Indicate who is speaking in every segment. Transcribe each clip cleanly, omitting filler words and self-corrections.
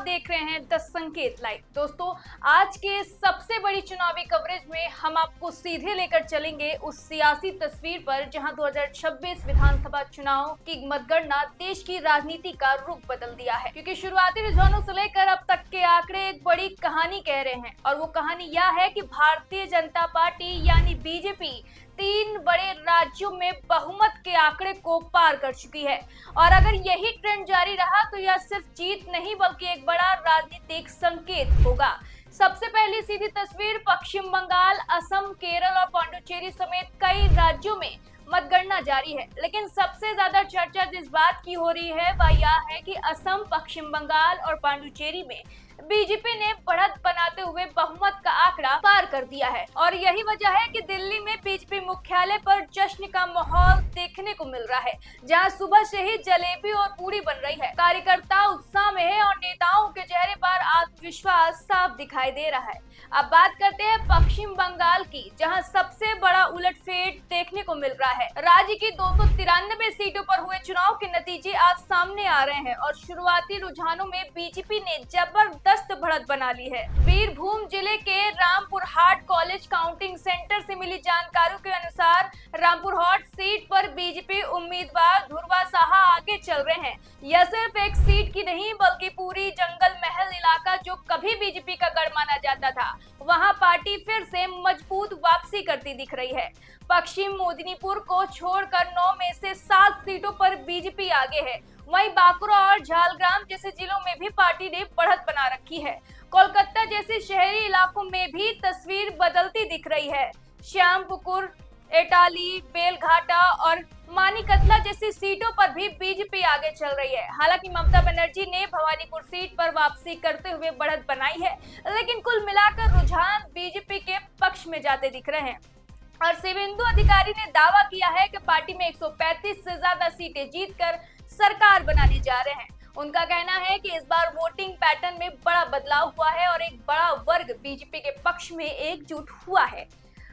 Speaker 1: देख रहे हैं द संकेत लाइव। दोस्तों, आज के सबसे बड़ी चुनावी कवरेज में हम आपको सीधे लेकर चलेंगे उस सियासी तस्वीर पर जहां 2026 विधानसभा चुनाव की मतगणना देश की राजनीति का रुख बदल दिया है, क्योंकि शुरुआती रुझानों से लेकर अब तक के आंकड़े एक बड़ी कहानी कह रहे हैं। और वो कहानी यह है कि भारतीय जनता पार्टी यानी बीजेपी 3 बड़े राज्यों में बहुमत के आंकड़े को पार कर चुकी है। और अगर यही ट्रेंड जारी रहा तो यह सिर्फ जीत नहीं बल्कि एक बड़ा राजनीतिक संकेत होगा। सबसे पहली सीधी तस्वीर पश्चिम बंगाल, असम, केरल और पांडुचेरी समेत कई राज्यों में मतगणना जारी है, लेकिन सबसे ज्यादा चर्चा जिस बात की हो रही है वह यह है कि असम, पश्चिम बंगाल और पांडुचेरी में बीजेपी ने बढ़त बनाते हुए बहुमत का आंकड़ा पार कर दिया है। और यही वजह है कि दिल्ली में बीजेपी मुख्यालय पर जश्न का माहौल देखने को मिल रहा है, जहां सुबह से ही जलेबी और पूरी बन रही है। कार्यकर्ता उत्साह में है और नेताओं के चेहरे पर आत्मविश्वास साफ दिखाई दे रहा है। अब बात करते हैं पश्चिम बंगाल की, जहां सबसे बड़ा उलटफेर देखने को मिल रहा है। राज्य की 293 सीटों पर हुए चुनाव के नतीजे आज सामने आ रहे हैं और शुरुआती रुझानों में बीजेपी ने जबरदस्त बढ़त बना ली है। बीरभूम जिले के रामपुरहाट कॉलेज काउंटिंग सेंटर से मिली जानकारियों के अनुसार रामपुरहाट सीट पर बीजेपी उम्मीदवार ध्रुवा साहा आगे चल रहे हैं। यह सिर्फ एक सीट की नहीं बल्कि पूरी जंगल महल इलाका जो कभी बीजेपी का गढ़ माना जाता था, वहां पार्टी फिर से मजबूत वापसी करती दिख रही है। पश्चिम मेदिनीपुर को छोड़कर 9 में से 7 सीटों पर बीजेपी आगे है। वहीं बांकुरा और झारग्राम जैसे जिलों में भी पार्टी ने बढ़त बना रखी है। कोलकाता जैसे शहरी इलाकों में भी तस्वीर बदलती दिख रही है। श्यामपुकुर, एटाली, बेलघाटा और मानिकतला जैसी सीटों पर भी बीजेपी आगे चल रही है। हालांकि ममता बनर्जी ने भवानीपुर सीट पर वापसी करते हुए बढ़त बनाई है, लेकिन कुल मिलाकर रुझान बीजेपी के पक्ष में जाते दिख रहे हैं। और शिवेंदु अधिकारी ने दावा किया है कि पार्टी में 135 से ज्यादा सीटें जीतकर सरकार बनाने जा रहे हैं। उनका कहना है कि इस बार वोटिंग पैटर्न में बड़ा बदलाव हुआ है और एक बड़ा वर्ग बीजेपी के पक्ष में एकजुट हुआ है।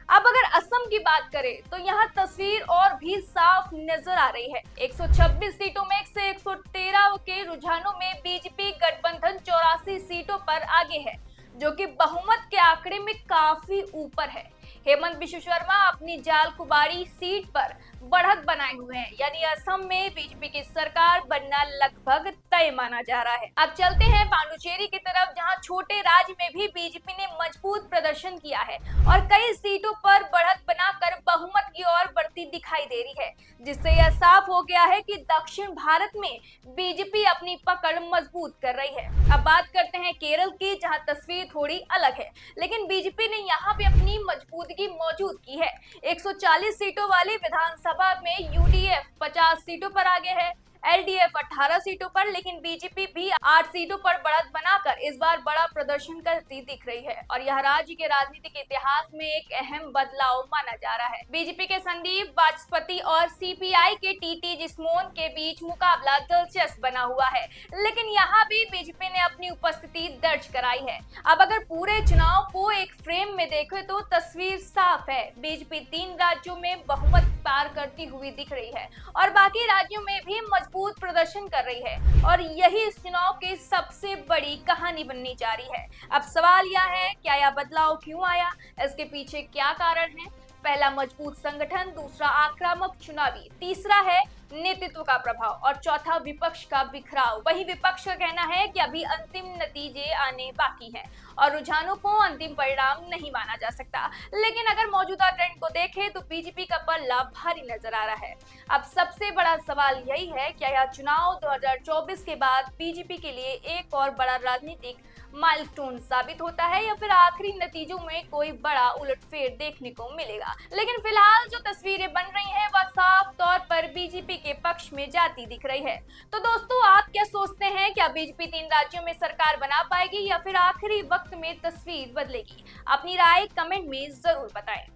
Speaker 1: अब अगर असम की बात करें तो यहाँ तस्वीर और भी साफ नजर आ रही है। 126 सीटों में से 113 के रुझानों में बीजेपी गठबंधन 84 सीटों पर आगे है, जो कि बहुमत के आंकड़े में काफी ऊपर है। हेमंत बिश्व शर्मा अपनी जालकुबाड़ी सीट पर बढ़त बनाए हुए हैं, यानी असम में बीजेपी की सरकार बनना लगभग तय माना जा रहा है। अब चलते हैं पांडुचेरी की तरफ, जहां छोटे राज्य में भी बीजेपी ने मजबूत प्रदर्शन किया है और कई सीटों पर बढ़त बनाकर बहुमत की ओर बढ़ती दिखाई दे रही है, जिससे यह साफ हो गया है कि दक्षिण भारत में बीजेपी अपनी पकड़ मजबूत कर रही है। अब बात करते हैं केरल की, जहां तस्वीर थोड़ी अलग है, लेकिन बीजेपी ने यहाँ भी अपनी मजबूती मौजूद की है। 140 सीटों वाली विधानसभा में यूडीएफ 50 सीटों पर आगे है, एलडीएफ 18 सीटों पर, लेकिन बीजेपी भी 8 सीटों पर बढ़त बनाकर इस बार बड़ा प्रदर्शन करती दिख रही है। और यह राज्य के राजनीतिक इतिहास में एक अहम बदलाव माना जा रहा है। बीजेपी के संदीप वाचस्पति और सीपीआई के टीटी जिस्मोन के बीच मुकाबला दिलचस्प बना हुआ है, लेकिन यहाँ भी बीजेपी ने अपनी उपस्थिति दर्ज कराई है। अब अगर पूरे चुनाव को एक फ्रेम में देखें तो तस्वीर साफ है। बीजेपी 3 राज्यों में बहुमत पार करती हुई दिख रही है और बाकी राज्यों में भी मजबूत प्रदर्शन कर रही है, और यही इस चुनाव की सबसे बड़ी कहानी बननी जा रही है। अब सवाल यह है, क्या यह बदलाव क्यों आया, इसके पीछे क्या कारण है? पहला, मजबूत संगठन, दूसरा, आक्रामक चुनावी, तीसरा है नेतृत्व का प्रभाव और चौथा, विपक्ष का बिखराव। वही विपक्ष का कहना है कि अभी अंतिम नतीजे आने बाकी हैं और रुझानों को अंतिम परिणाम नहीं माना जा सकता, लेकिन अगर मौजूदा ट्रेंड को देखें तो बीजेपी का पल्ला भारी नजर आ रहा है। अब सबसे बड़ा सवाल यही है, क्या यह चुनाव 2024 के बाद बीजेपी के लिए एक और बड़ा राजनीतिक माइलस्टोन साबित होता है या फिर आखिरी नतीजों में कोई बड़ा उलटफेर देखने को मिलेगा? लेकिन फिलहाल जो तस्वीरें बन रही हैं वह साफ तौर पर बीजेपी के पक्ष में जाती दिख रही है। तो दोस्तों, आप क्या सोचते हैं, क्या बीजेपी 3 राज्यों में सरकार बना पाएगी या फिर आखिरी वक्त में तस्वीर बदलेगी? अपनी राय कमेंट में जरूर बताएं।